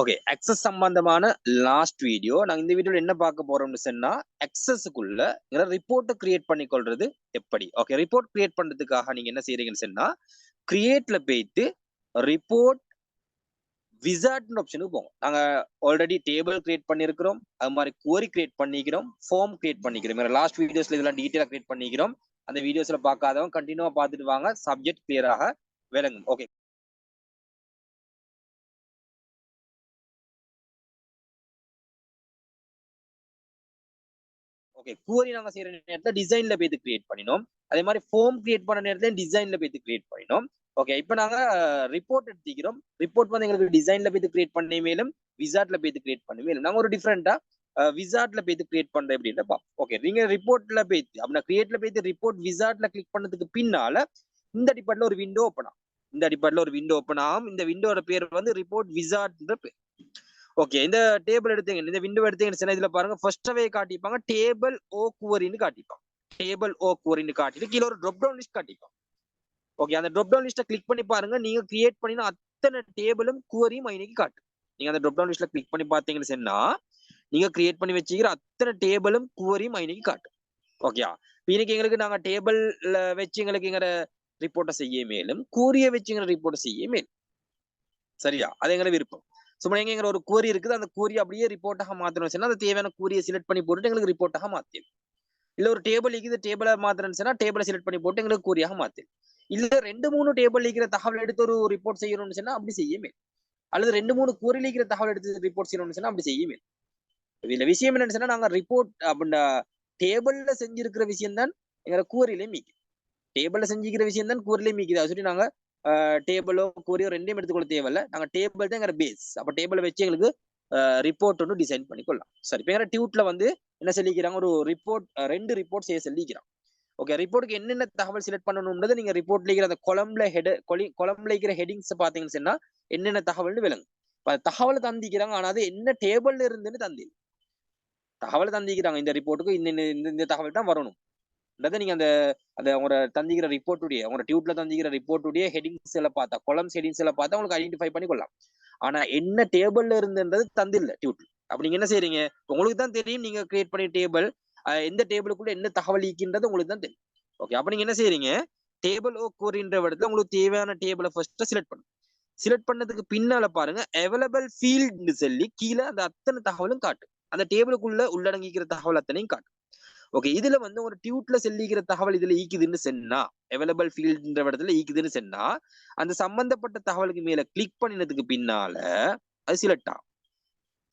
Okay. Access சம்பந்தமான last video. நாங்க இந்த வீடியோல என்ன பார்க்க போறோம்னு சொன்னா, அக்சஸ்க்குள்ள ரிப்போர்ட்ட கிரியேட் பண்ணிக்கொள்றது எப்படி? ஓகே. ரிப்போர்ட் கிரியேட் பண்றதுக்காக நீங்க என்ன செய்றீங்கன்னு சொன்னா, கிரியேட்ல போயிட்டு ரிப்போர்ட் விசார்ட்ன்னு ஆப்ஷனுக்கு போங்க. நாங்க ஆல்ரெடி டேபிள் கிரியேட் பண்ணியிருக்கிறோம். அது மாரி குவரி கிரியேட் பண்ணிக்கிறோம். ஃபார்ம் கிரியேட் பண்ணிக்கிறோம். லாஸ்ட் வீடியோஸ்ல இதெல்லாம் டீட்டெயிலா கிரியேட் பண்ணிக்கிறோம். அந்த வீடியோஸ்ல பார்க்காதவங்க கன்டினியூவா பார்த்துட்டு வாங்க. சப்ஜெக்ட் கிளியராக விளங்கும். ஓகே. ஓகே. குவரி நாங்க செய்ற நேரத்துல டிசைன்ல போயிட்டு கிரியேட் பண்ணினோம். அதே மாரி ஃபார்ம் கிரியேட் பண்ண நேரத்துல டிசைன்ல போயிட்டு கிரியேட் பண்ணினோம். ஓகே. இப்ப நாங்க ரிப்போர்ட் எடுத்துக்கிறோம். ரிப்போர்ட் வந்து எங்களுக்கு டிசைன்ல போயிட்டு கிரியேட் பண்ணி மேலும் விசார்ட்ல போயிட்டு கிரியேட் பண்ணி மேலும் நாங்க ஒரு டிஃபரெண்டா விசார்ட்ல போயிட்டு கிரியேட் பண்றது எப்படின்னு பார்ப்போம். ஓகே. நீங்க ரிப்போர்ட்ல போயிட்டு அப்படின்னா கிரியேட்ல போயிட்டு ரிப்போர்ட் விசார்ட்ல கிளிக் பண்ணதுக்கு பின்னால இந்த டிபார்ட்ல ஒரு விண்டோ ஓப்பன் ஆகும். இந்த டிபார்ட்ல ஒரு விண்டோ ஓப்பன் ஆகும். இந்த விண்டோட பேர் வந்து ரிப்போர்ட் விசார்ட்ன்ற பேர். ஓகே. இந்த டேபிள் எடுத்தீங்க. இந்த விண்டோ எடுத்தீங்கன்னு சொன்னா இதுல பாருங்க ஃபர்ஸ்ட்டாவே காட்டிப்பாங்க டேபிள் ஓ குவரின்னு காட்டிப்பாங்க. டேபிள் ஓ குவரின்னு காட்டிட்டு கீழ ஒரு ட்ராப் டவுன் லிஸ்ட் காட்டிப்பாங்க. ஓகே. அந்த ட்ராப் டவுன் லிஸ்ட்ட கிளிக் பண்ணி பாருங்க. நீங்க கிரியேட் பண்ணின அத்தனை டேபிளும் குவரியும் இன்னைக்கு காட்டும். நீங்க அந்த ட்ராப் டவுன் லிஸ்ட்ல கிளிக் பண்ணி பார்த்தீங்கன்னு சொன்னா, நீங்க கிரியேட் பண்ணி வச்சுக்கிற அத்தனை டேபிளும் குவரியும் இன்னைக்கு காட்டும். ஓகேயா? இன்னைக்கு எங்களுக்கு நாங்க டேபிள்ல வச்சு எங்களுக்கு எங்கட ரிப்போர்ட்ட செய்ய மேலும், குவரிய வச்சு எங்க ரிப்போர்ட்ட செய்ய மேலும். சரியா? அது எங்களோட விருப்பம். சும்மா எங்க ஒரு குவரி இருக்குது. அந்த குவரிய அப்படியே ரிப்போர்ட்டாக மாத்தணும்னு சொன்னா, அந்த தேவையான குவரிய செலக்ட் பண்ணி போட்டுட்டு எங்களுக்கு ரிப்போர்ட்டாக மாத்திரும். இல்ல ஒரு டேபிள் இருக்குது. டேபிள மாத்தணும்னு சொன்னா, டேபிள செலக்ட் பண்ணி போட்டு எங்களுக்கு குவரியாக மாத்திரும். இல்ல 2, 3 டேபிள் இருக்கிற தகவல் எடுத்து ஒரு ரிப்போர்ட் செய்யணும்னு சொன்னா, அப்படி செய்யுமே. அல்லது 2, 3 குவரில இருக்கிற தகவல் எடுத்து ரிப்போர்ட் செய்யணும்னு சொன்னா, அப்படி செய்யுமே. இதுல விஷயம் என்னன்னு சொன்னா, நாங்க ரிப்போர்ட் அப்படின்னா டேபிள்ல செஞ்சிருக்கிற விஷயம் தான் எங்க குவரிலயும் மீக்கும். டேபிள்ல செஞ்சுக்கிற விஷயம் தான் குவரிலயும் மீக்குது. அதை சொல்லி நாங்க டேபிளோ குவரியோ 2யும் எடுத்துக்கொள்ள தேவையில்ல. நாங்க டேபிள் தான் எங்க பேஸ். அப்ப டேபிள வச்சு எங்களுக்கு ரிப்போர்ட் ஒன்று டிசைன் பண்ணி கொள்ளலாம். சரி. இப்ப எங்க டியூட்ல வந்து என்ன சொல்லிக்கிறாங்க, ஒரு ரிப்போர்ட் 2 ரிப்போர்ட் செய்ய சொல்லிக்கிறான். ஓகே. ரிப்போர்ட்க்கு என்னென்ன தகவல் செலக்ட் பண்ணணும்ன்றது நீங்க ரிப்போர்ட்ல இருக்கிற அந்த கொலம்ல கொலம்ல இருக்கிற ஹெட்டிங்ஸ் பாத்தீங்கன்னு சொன்னா என்னென்ன தகவல்னு விளங்கும். தகவல் தந்திக்கிறாங்க. ஆனா அது என்ன டேபிள்ல இருந்துன்னு தந்தி தகவல் தந்திக்கிறாங்க. இந்த ரிப்போர்ட்டுக்கு இந்த தகவல் தான் வரணும். நீங்க அந்த அந்த உங்களோட தந்திக்கிற ரிப்போர்ட்டுடைய உங்களோட டியூட்ல தந்திக்கிற ரிப்போர்ட்டுடைய ஹெட்டிங்ஸ் எல்லாம் பார்த்தா கொலம்ஸ் ஹெட்டிங்ஸ் எல்லாம் பார்த்தா உங்களுக்கு ஐடென்டிஃபை பண்ணி கொள்ளலாம். ஆனா என்ன டேபிள்ல இருந்துன்றது தந்தில்ல டியூட்ல. அப்ப நீங்க என்ன செய்றீங்க? உங்களுக்கு தான் தெரியும் நீங்க கிரியேட் பண்ணி டேபிள் எந்த டேபிளுக்குள்ள என்ன தகவல் ஈக்கின்றது உங்களுக்கு தான் தெரியும். ஓகே. அப்ப நீங்க என்ன செய்றீங்க? டேபிள் ஓ கோரின்ற இடத்துல உங்களுக்கு தேவையான டேபிள ஃபர்ஸ்ட் செலக்ட் பண்ணுங்க. செலக்ட் பண்ணதுக்கு பின்னால பாருங்க அவைலபிள் ஃபீல்ட்னு சொல்லி கீழ அந்த அத்தனை தகவலும் காட்டும். அந்த டேபிளுக்குள்ள உள்ளடங்கிக்கிற தகவல் அத்தனையும் காட்டும். ஓகே. இதுல வந்து ஒரு டியூட்ல செல்லிக்கிற தகவல் இதுல ஈக்குதுன்னு சொன்னா அவைலபிள் ஃபீல்ட்ன்ற இடத்துல ஈக்குதுன்னு சொன்னா அந்த சம்பந்தப்பட்ட தகவலுக்கு மேல கிளிக் பண்ணினதுக்கு பின்னால அது செலக்ட் ஆகும்.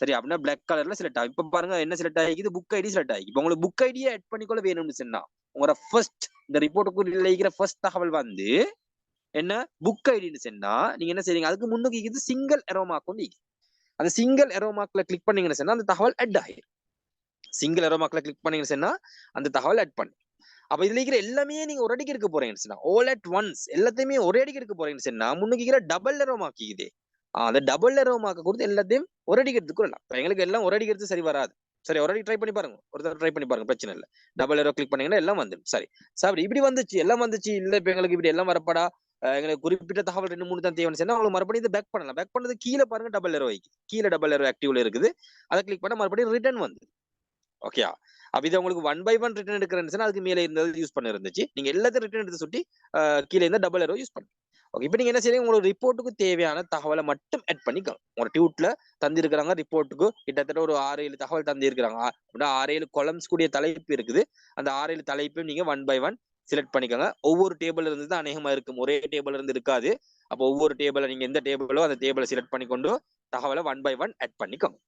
சரி. அப்படின்னா பிளாக் கலர்ல செலக்ட் ஆகும். இப்ப பாருங்க என்ன செலக்ட் ஆகிக்குது, புக் ஐடி செலக்ட் ஆகி. இப்ப உங்களுக்கு புக் ஐடியை ஆட் பண்ணிக்கொள்ள வேணும்னு சொன்னா உங்களோட ஃபர்ஸ்ட் இந்த ரிப்போர்ட்டுக்கு இருக்கிற ஃபர்ஸ்ட் தகவல் வந்து என்ன புக் ஐடின்னு சொன்னா நீங்க என்ன செய்றீங்க, அதுக்கு முன்னுக்கு இது சிங்கிள் எரோ மார்க் வந்து அந்த சிங்கிள் எரோ மார்க்ல கிளிக் பண்ணீங்கன்னு சொன்னா அந்த தகவல் ஆட் ஆகிடும். சிங்கிள் எரோ மார்க்ல கிளிக் பண்ணீங்கன்னு சொன்னா அந்த தகவல் ஆட் பண்ணு. அப்ப இதுல இருக்கிற எல்லாமே நீங்க ஒரு அடிக்கு எடுக்க போறீங்கன்னு சொன்னா ஆல் அட் ஒன்ஸ் எல்லாத்தையுமே ஒரே அடிக்கு எடுக்க போறீங்கன்னு சொன்னா முன்னுக்கு இருக்கிற டபுள் எரோ மார்க் இது அந்த டபுள் எரோ மார்க்க கொடுத்து எல்லாத்தையும் ஒரு அடிக்கு எடுத்துக்கொள்ளலாம். எங்களுக்கு எல்லாம் ஒரு அடிக்கு எடுத்து சரி வராது. சரி. ஒரு அடி ட்ரை பண்ணி பாருங்க. ஒரு தடவை ட்ரை பண்ணி பாருங்க. பிரச்சனை இல்ல. டபுள் எரோ கிளிக் பண்ணீங்கன்னா எல்லாம் வந்துடும். சரி. சார் இப்படி வந்துச்சு எல்லாம் வந்துச்சு. இல்ல இப்ப எங்களுக்கு இப்படி எல்லாம் வரப்படா எங்களுக்கு குறிப்பிட்ட தகவல் 2, 3 தான் தேவைன்னு சொன்னா உங்களுக்கு மறுபடியும் இதை பேக் பண்ணலாம். பேக் பண்ணது கீழே பாருங்க டபுள் எரோ வைக்கு. கீழே டபுள் எரோ ஆக்டிவ்ல இருக்குது. அதை கிளிக் பண்ணா மறுபடியும் ரிட்டர்ன் வந்து ஓகேயா? அப்ப இது உங்களுக்கு 1 பை 1 ரிட்டர்ன் எடுக்கிறேன்னு சொன்னா அதுக்கு மேல இருந்தது யூஸ் பண்ண இருந்துச்சு. நீங்க எல்லாத்தையும் ரிட்டர்ன் எடுத்து சுட்டி கீழே இருந்த டபுள் எரோ யூஸ் பண்ணுங்க. ஓகே. இப்ப நீங்க என்ன செய்றீங்க, உங்களோட ரிப்போர்ட்டுக்கு தேவையான தகவலை மட்டும் ஆட் பண்ணிக்கோங்க. உங்க டியூட்ல தந்திருக்கிறாங்க ரிப்போர்ட்டுக்கு கிட்டத்தட்ட ஒரு 6, 7 தகவல் தந்திருக்கிறாங்க. அப்படின்னா 6, 7 கொலம்ஸ் கூடிய தலைப்பு இருக்குது. அந்த 6, 7 தலைப்பையும் நீங்க 1 பை 1 செலக்ட் பண்ணிக்கோங்க. ஒவ்வொரு டேபிள் இருந்து தான் அநேகமா இருக்கும். ஒரே டேபிள் இருந்து இருக்காது. அப்போ ஒவ்வொரு டேபிள நீங்க எந்த டேபிளோ அந்த டேபிள செலக்ட் பண்ணிக்கொண்டு தகவலை 1 பை 1 ஆட் பண்ணிக்கோங்க.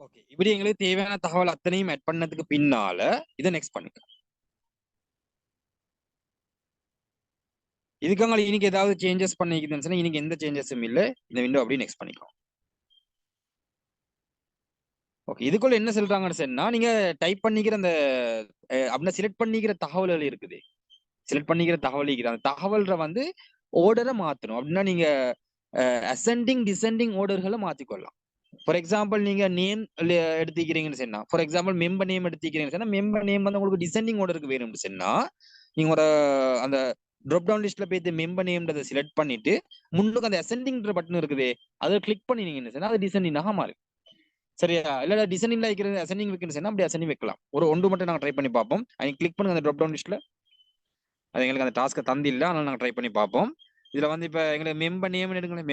ஓகே, இப்படி எங்களுக்கு தேவையான தகவல் அத்தனையும் ஆட் பண்ணதுக்கு பின்னால இதை நெக்ஸ்ட் பண்ணிக்கலாம். இதுக்காக இன்னைக்கு ஏதாவது சேஞ்சஸ் பண்ணிக்குதுன்னு சொன்னா இன்னைக்கு எந்த சேஞ்சஸும் இல்லை. இந்த விண்டோ அப்படியே நெக்ஸ்ட் பண்ணிக்கலாம். ஓகே, இதுக்குள்ள என்ன சொல்றாங்கன்னு சொன்னா நீங்க டைப் பண்ணிக்கிற அந்த அப்படின்னா செலக்ட் பண்ணிக்கிற தகவல்கள் இருக்குது. செலக்ட் பண்ணிக்கிற தகவல் இருக்குது. அந்த தகவல்ற வந்து ஆர்டரை மாத்தணும். அப்படின்னா நீங்க அசெண்டிங் டிசெண்டிங் ஆர்டர்களை மாத்திக்கொள்ளலாம். ஃபார் எக்ஸாம்பிள் நீங்க நேம் எடுத்துக்கிறீங்கன்னு சொன்னா, ஃபார் எக்ஸாம்பிள் மெம்பர் நேம் எடுத்துக்கிறீங்கன்னு சொன்னா மெம்பர் நேம் வந்து உங்களுக்கு டிசெண்டிங் ஆர்டருக்கு வேணும்னு சொன்னா நீங்க ஒரு அந்த ட்ராப் டவுன் லிஸ்ட்ல போயிட்டு மெம்பர் நேம்ன்றதை செலக்ட் பண்ணிட்டு முன்னுக்கு அந்த அசெண்டிங்ன்ற பட்டன் இருக்குது, அதை கிளிக் பண்ணினீங்கன்னு சொன்னா அது டிசெண்டிங்காக மாறும். சரியா? இல்ல டிசெண்டிங்ல வைக்கிறது அசெண்டிங் வைக்கணும்னு சொன்னா அப்படி அசெண்டிங் வைக்கலாம். ஒரு ஒன்று மட்டும் நாங்க ட்ரை பண்ணி பார்ப்போம். அதை கிளிக் பண்ணுங்க அந்த ட்ராப் டவுன் லிஸ்ட்ல. அது எங்களுக்கு அந்த டாஸ்க்கை தந்து இல்லை, அதனால நாங்கள் ட்ரை பண்ணி பார்ப்போம். இதுல வந்து இப்ப எங்களுக்கு மெம்பர் நேம் எடுங்களேன்.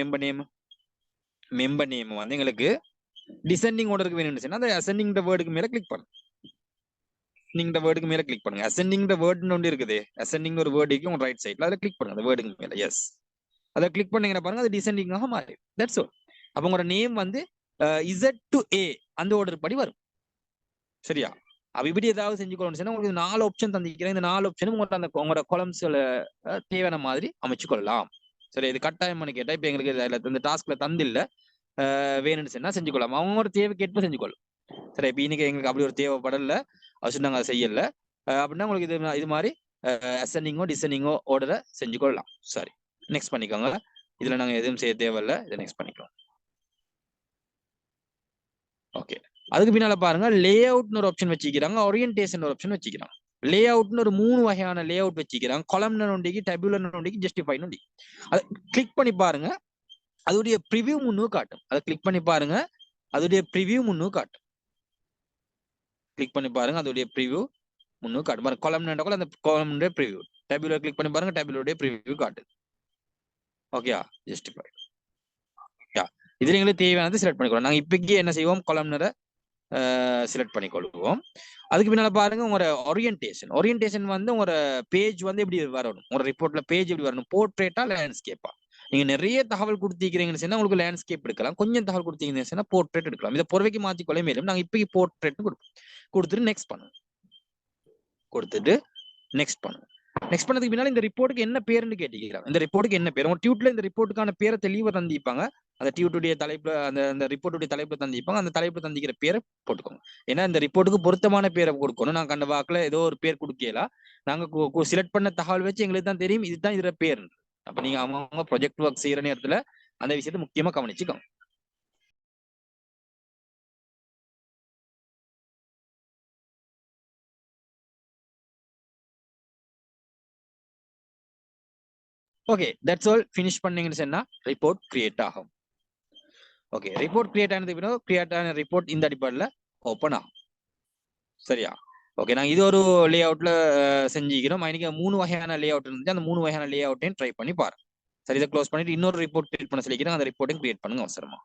மெம்பர் நேம் வந்து எங்களுக்கு டிசெண்டிங் ஆர்டருக்கு வேணும்னு சொன்னா அந்த அசெண்டிங் வேர்டுக்கு மேல கிளிக் பண்ணுங்க. நீங்க வேர்டுக்கு மேல கிளிக் பண்ணுங்க. அசெண்டிங் வேர்டுன்னு ஒன்று இருக்குது. அசெண்டிங் ஒரு வேர்டுக்கு உங்க ரைட் சைட்ல அதை கிளிக் பண்ணுங்க. அந்த வேர்டுக்கு மேல எஸ் அதை கிளிக் பண்ணீங்கன்னா பாருங்க அது டிசெண்டிங்காக மாறி. That's all. அப்ப உங்களோட நேம் வந்து இசட் டு ஏ அந்த ஆர்டர் படி வரும். சரியா? அப்ப இப்படி ஏதாவது செஞ்சுக்கணும்னு சொன்னா உங்களுக்கு 4 ஆப்ஷன் தந்திக்கிறேன். இந்த 4 ஆப்ஷனும் உங்களோட அந்த உங்களோட கொலம்ஸ்ல தேவையான மாதிரி அமைச்சு கொள்ளலாம். சரி, இது கட்டாயம்னு கேட்டா இப்ப எங்களுக்கு இந்த டாஸ்க்ல தந்தில்ல, வேணும்னு சொன்னா செஞ்சுக்கொள்ளலாம். அவங்களோட தேவைக்கு ஏற்ப செஞ்சுக்கொள்ளும். சரி, இப்ப இன்னைக்கு எங்களுக்கு அப்படி ஒரு தேவைப்படல, அது நாங்க அதை செய்யல. அப்படின்னா உங்களுக்கு இது மாதிரி அசெண்டிங்கோ டிசெண்டிங்கோ ஆர்டரை செஞ்சு கொள்ளலாம். சரி, நெக்ஸ்ட் பண்ணிக்கோங்க. இதுல நாங்க எதுவும் செய்ய தேவையில்ல, இதை நெக்ஸ்ட் பண்ணிக்கலாம். ஓகே, அதுக்கு பின்னால பாருங்க லே அவுட்னு ஒரு ஆப்ஷன் வச்சுக்கிறாங்க, ஓரியன்டேஷன் ஒரு ஆப்ஷன் வச்சுக்கிறாங்க. லே அவுட்னு ஒரு 3 வகையான லே அவுட் வச்சுக்கிறாங்க. காலம்னர் நோண்டிக்கு, டேபுலர் நோண்டிக்கு, ஜஸ்டிஃபை நோண்டி. அதை கிளிக் பண்ணி பாருங்க, அதோடைய ப்ரிவியூ முன்னு காட்டும். அதை கிளிக் பண்ணி பாருங்க, அதோடைய ப்ரிவியூ முன்னு காட்டும். கிளிக் பண்ணி பாருங்க, அதோடைய ப்ரிவியூ முன்னு காட்டும். பாருங்க காலம்னர் கூட அந்த காலம்னுடைய ப்ரிவியூ. டேபுலர் கிளிக் பண்ணி பாருங்க, டேபுலருடைய ப்ரிவியூ காட்டுது. ஓகேயா? ஜஸ்டிஃபை. யா, இதுல எங்களுக்கு தேவையானது செலக்ட் பண்ணிக்கலாம். நாங்க இப்போக்கே என்ன செய்வோம், காலம்னரை செலக்ட் பண்ணிக்கொள்வோம். அதுக்கு பின்னால பாருங்க உங்களோட ஓரியன்டேஷன் வந்து உங்களோட பேஜ் வந்து எப்படி வரணும், உங்களோட ரிப்போர்ட்ல பேஜ் எப்படி வரணும், போர்ட்ரேட்டா லேண்ட்ஸ்கேப்பா. நீங்க நிறைய தகவல் கொடுத்திருக்கீங்கன்னு சொன்னா உங்களுக்கு லேண்ட்ஸ்கேப் எடுக்கலாம். கொஞ்சம் தகவல் கொடுத்தீங்கன்னு சொன்னா போர்ட்ரேட் எடுக்கலாம். இதை பொறுவைக்கு மாத்திக்கொள்ள மேலும் நாங்க இப்போக்கி போர்ட்ரேட் கொடுத்துட்டு நெக்ஸ்ட் பண்ணுவோம். கொடுத்துட்டு நெக்ஸ்ட் பண்ணுவோம். நெக்ஸ்ட் பண்ணதுக்கு பின்னால இந்த ரிப்போர்ட்டுக்கு என்ன பேருன்னு கேட்டீங்க. இந்த ரிப்போர்ட்டுக்கு என்ன பேர், உங்க டியூட்ல இந்த ரிப்போர்ட்டுக்கான பேரை தெளிவா தந்திப்பாங்க. அந்த டியூட்டுடைய தலைப்புல அந்த ரிப்போர்ட்டுடைய தலைப்புல தந்திப்பாங்க. அந்த தலைப்புல தந்திக்கிற பேரை போட்டுக்கோங்க. ஏன்னா இந்த ரிப்போர்ட்டுக்கு பொருத்தமான பேரை கொடுக்கணும். நாங்க அந்த வாக்குல ஏதோ ஒரு பேர் கொடுக்கலாம். நாங்க செலக்ட் பண்ண தகவல் வச்சு எங்களுக்கு தான் தெரியும் இதுதான் இதுல பேர். அப்ப நீங்க அவங்க ப்ரொஜெக்ட் ஒர்க் செய்யற நேரத்துல அந்த விஷயத்தை முக்கியமா கவனிச்சுக்கோங்க. Okay, that's all. ஃபினிஷ் பண்ணீங்கன்னு சொன்னா ரிப்போர்ட் கிரியேட் ஆகும். ஓகே, ரிப்போர்ட் கிரியேட் ஆனதுக்கு பிறகு கிரியேட் ஆன ரிப்போர்ட் இந்த அடிப்படையில் ஓப்பன் ஆகும். சரியா? ஓகே, நாங்கள் இது ஒரு லே அவுட்ல செஞ்சுக்கிறோம். இன்னைக்கு 3 வகையான லே அவுட் இருந்துச்சு. அந்த 3 வகையான லே அவுட்டையும் ட்ரை பண்ணி பாருங்க. சரி, இதை க்ளோஸ் பண்ணிட்டு இன்னொரு ரிப்போர்ட் கிரியேட் பண்ண சொல்லிக்கிறேன். அந்த ரிப்போர்ட்டையும் கிரியேட் பண்ணுங்க அவசரமா.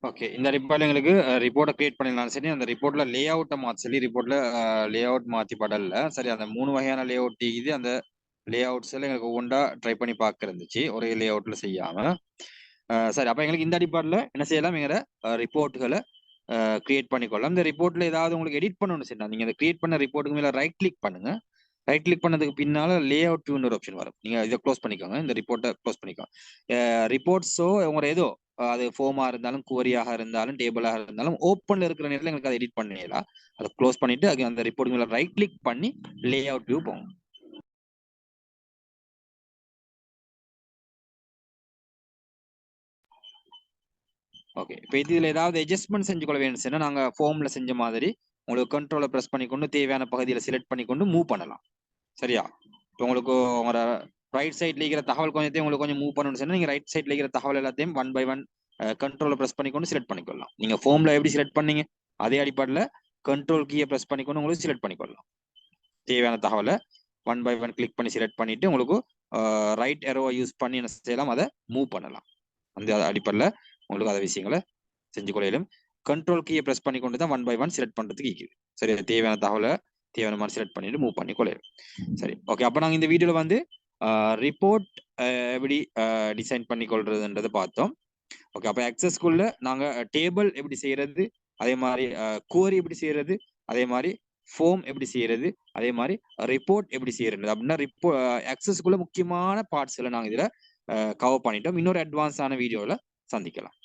ஓகே, இந்த ரிப்போர்ட்ல எங்களுக்கு ரிப்போர்ட்டை கிரியேட் பண்ணிடலாம். சரி, அந்த ரிப்போர்ட்ல லே அவுட்டை மாற்றி சொல்லி ரிப்போர்ட்ல லே அவுட் மாற்றி படல. சரி, அந்த 3 வகையான லே அவுட் இது அந்த லே அவுட்ஸ் எல்லாம் எங்களுக்கு ஒவ்வொன்றா ட்ரை பண்ணி பார்க்க இருந்துச்சு, ஒரே லே அவுட்ல செய்யாம. சரி, அப்ப எங்களுக்கு இந்த டிபார்ட்ல என்ன செய்யலாம், எங்கிற ரிப்போர்ட்டுகளை கிரியேட் பண்ணிக்கொள்ளலாம். இந்த ரிப்போர்ட்ல ஏதாவது உங்களுக்கு எடிட் பண்ணணும்னு சொன்னா நீங்க அந்த கிரியேட் பண்ண ரிப்போர்ட்டுக்கு மேல ரைட் கிளிக் பண்ணுங்க. ரைட் கிளிக் பண்ணதுக்கு பின்னால லே அவுட் வியூன்னு ஒரு ஆப்ஷன் வரும். நீங்க இதை க்ளோஸ் பண்ணிக்கோங்க, இந்த ரிப்போர்ட்டை க்ளோஸ் பண்ணிக்கோங்க. ரிப்போர்ட்ஸோ உங்களோட ஏதோ அது ஃபோமா இருந்தாலும் குவரியாக இருந்தாலும் டேபிளாக இருந்தாலும் ஓப்பன்ல இருக்கிற நேரத்தில் எங்களுக்கு அதை எடிட் பண்ணிடலாம். அதை க்ளோஸ் பண்ணிட்டு அது அந்த ரிப்போர்ட் மேல ரைட் கிளிக் பண்ணி லே அவுட் வியூ போகும். ஓகே, இப்போ இதுல ஏதாவது அட்ஜஸ்ட்மெண்ட் செஞ்சு கொள்ள வேணும் சொன்னா நாங்க ஃபார்ம்ல செஞ்ச மாதிரி உங்களுக்கு கண்ட்ரோலை ப்ரெஸ் பண்ணிக்கொண்டு தேவையான பகுதியில் செலக்ட் பண்ணிக்கொண்டு மூவ் பண்ணலாம். சரியா? இப்போ உங்களுக்கு உங்களோட ரைட் சைட்ல இருக்கிற தகவல் கொஞ்சத்தையும் உங்களுக்கு கொஞ்சம் மூவ் பண்ணணும்னு சொன்னா நீங்க ரைட் சைட்ல இருக்கிற தகவல் எல்லாத்தையும் 1 by 1 கண்ட்ரோலை ப்ரெஸ் பண்ணிக்கொண்டு செலக்ட் பண்ணிக்கொள்ளலாம். நீங்க ஃபார்ம்ல எப்படி செலக்ட் பண்ணீங்க அதே அடிப்படையில் கண்ட்ரோல் கீயை ப்ரெஸ் பண்ணிக்கொண்டு உங்களுக்கு செலக்ட் பண்ணிக்கொள்ளலாம். தேவையான தகவலை 1 by 1 கிளிக் பண்ணி செலக்ட் பண்ணிட்டு உங்களுக்கு ரைட் எரோவை யூஸ் பண்ணி என்ன செய்யலாம், அதை மூவ் பண்ணலாம். அந்த அடிப்படையில் உங்களுக்கு அதை விஷயங்களை செஞ்சு கொள்ளையிலும் கண்ட்ரோல் கீயை ப்ரெஸ் பண்ணி கொண்டு தான் 1 by 1 செலக்ட் பண்றதுக்கு இருக்குது. சரி, தேவையான தகவலை தேவையான மாதிரி செலக்ட் பண்ணிட்டு மூவ் பண்ணி கொள்ளையிலும். சரி, ஓகே. அப்போ நாங்கள் இந்த வீடியோல வந்து ரிப்போர்ட் எப்படி டிசைன் பண்ணி கொள்றதுன்றதை பார்த்தோம். ஓகே, அப்போ எக்ஸஸ்குள்ள நாங்கள் டேபிள் எப்படி செய்யறது, அதே மாதிரி குவரி எப்படி செய்யறது, அதே மாதிரி ஃபார்ம் எப்படி செய்யறது, அதே மாதிரி ரிப்போர்ட் எப்படி செய்யறது அப்படின்னா எக்ஸஸ்குள்ள முக்கியமான பார்ட்ஸ்களை நாங்கள் இதில் கவர் பண்ணிட்டோம். இன்னொரு அட்வான்ஸான வீடியோவில் சந்திக்கலாம்.